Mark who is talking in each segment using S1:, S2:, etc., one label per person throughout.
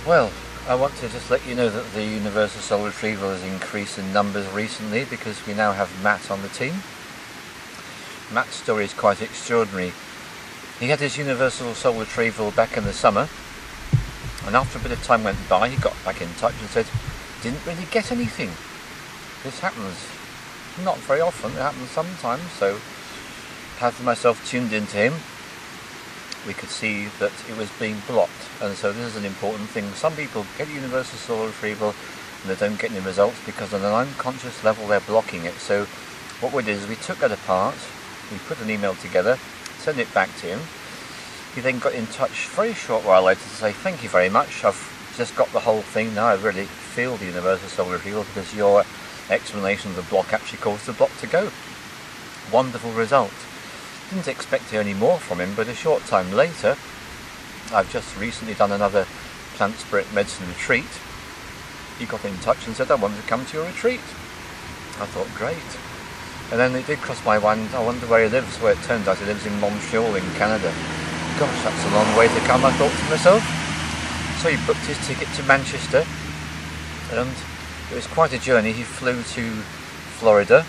S1: Well, I want to just let you know that the Universal Soul Retrieval has increased in numbers recently because we now have Matt on the team. Matt's story is quite extraordinary. He had his Universal Soul Retrieval back in the summer, and after a bit of time went by he got back in touch and said, didn't really get anything. This happens not very often, it happens sometimes, so having myself tuned into him, we could see that it was being blocked, and so this is an important thing. Some people get Universal Soul Retrieval and they don't get any results because on an unconscious level they're blocking it. So what we did is we took that apart, we put an email together, sent it back to him. He then got in touch a very short while later to say, thank you very much, I've just got the whole thing now, I really feel the Universal Soul Retrieval because your explanation of the block actually caused the block to go. Wonderful result. Didn't expect any more from him, but a short time later, I've just recently done another plant spirit medicine retreat. He got in touch and said, I wanted to come to your retreat. I thought, great. And then it did cross my mind, I wonder where he lives. Well, it turned out he lives in Montreal in Canada. Gosh, that's a long way to come, I thought to myself. So he booked his ticket to Manchester, and it was quite a journey. He flew to Florida,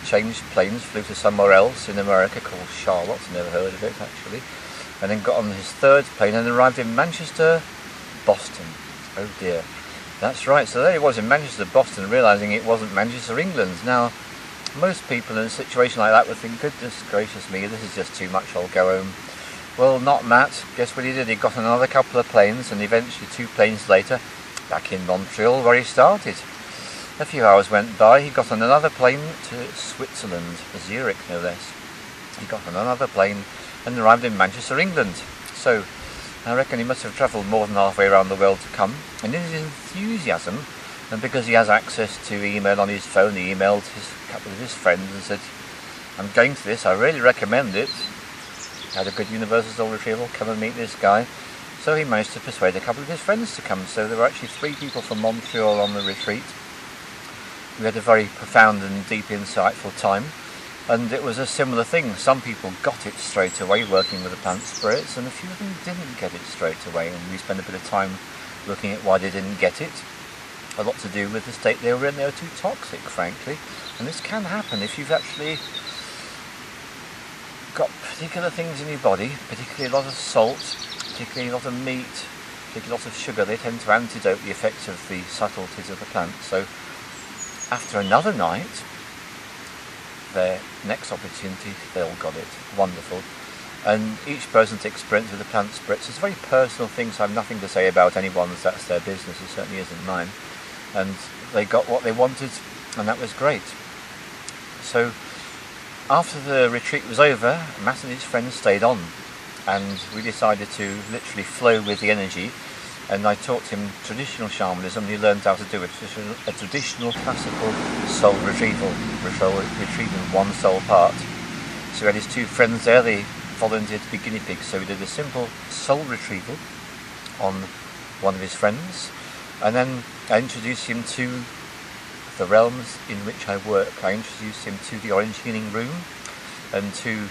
S1: changed planes, flew to somewhere else in America called Charlotte, never heard of it actually, and then got on his third plane and arrived in Manchester, Boston. Oh dear. That's right, so there he was in Manchester, Boston, realising it wasn't Manchester, England. Now, most people in a situation like that would think, goodness gracious me, this is just too much, I'll go home. Well, not Matt. Guess what he did? He got on another couple of planes, and eventually 2 planes later, back in Montreal where he started. A few hours went by, he got on another plane to Switzerland, Zurich no less. He got on another plane and arrived in Manchester, England. So, I reckon he must have travelled more than halfway around the world to come. And in his enthusiasm, and because he has access to email on his phone, he emailed a couple of his friends and said, I'm going to this, I really recommend it. Had a good Universal Soul Retrieval, come and meet this guy. So he managed to persuade a couple of his friends to come. So there were actually 3 people from Montreal on the retreat. We had a very profound and deep, insightful time, and it was a similar thing. Some people got it straight away working with the plant spirits, and a few of them didn't get it straight away, and we spent a bit of time looking at why they didn't get it. A lot to do with the state they were in. They were too toxic, frankly, and this can happen if you've actually got particular things in your body, particularly a lot of salt, particularly a lot of meat, particularly a lot of sugar. They tend to antidote the effects of the subtleties of the plant. So after another night, their next opportunity, they all got it. Wonderful. And each person's experience with the plant spirits is a very personal thing, so I have nothing to say about anyone's. That's their business, it certainly isn't mine. And they got what they wanted, and that was great. So after the retreat was over, Matt and his friends stayed on, and we decided to literally flow with the energy. And I taught him traditional shamanism, and he learned how to do it. A traditional classical soul retrieval, retrieving one soul part. So he had his 2 friends there, they volunteered to be guinea pigs. So we did a simple soul retrieval on one of his friends, and then I introduced him to the realms in which I work. I introduced him to the Orange Healing Room and to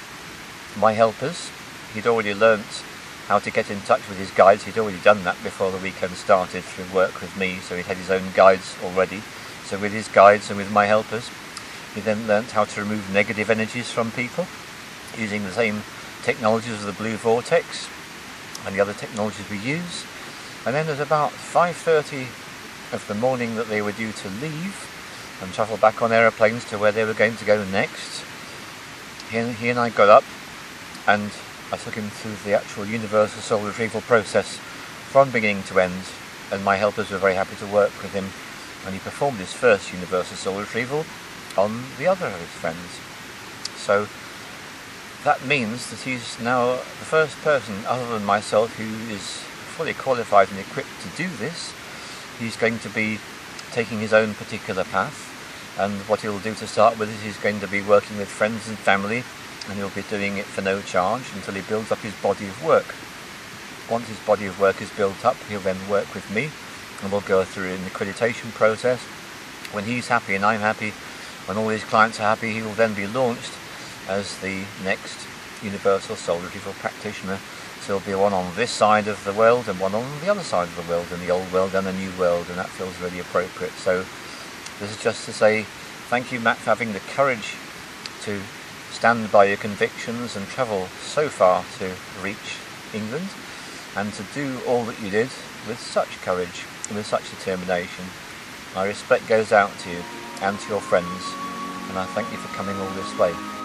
S1: my helpers. He'd already learnt how to get in touch with his guides. He'd already done that before the weekend started through work with me, so he'd had his own guides already. So with his guides and with my helpers, he then learnt how to remove negative energies from people using the same technologies as the blue vortex and the other technologies we use. And then at about 5:30 of the morning that they were due to leave and travel back on aeroplanes to where they were going to go next, he and I got up and I took him through the actual Universal Soul Retrieval process from beginning to end, and my helpers were very happy to work with him, and he performed his first Universal Soul Retrieval on the other of his friends. So that means that he's now the first person other than myself who is fully qualified and equipped to do this. He's going to be taking his own particular path, and what he'll do to start with is he's going to be working with friends and family, and he'll be doing it for no charge until he builds up his body of work. Once his body of work is built up, he'll then work with me, and we'll go through an accreditation process. When he's happy and I'm happy, when all his clients are happy, he will then be launched as the next Universal Soul Retrieval practitioner So there'll be one on this side of the world and one on the other side of the world, in the old world and the new world, and that feels really appropriate. So this is just to say thank you, Matt, for having the courage to stand by your convictions and travel so far to reach England, and to do all that you did with such courage and with such determination. My respect goes out to you and to your friends, and I thank you for coming all this way.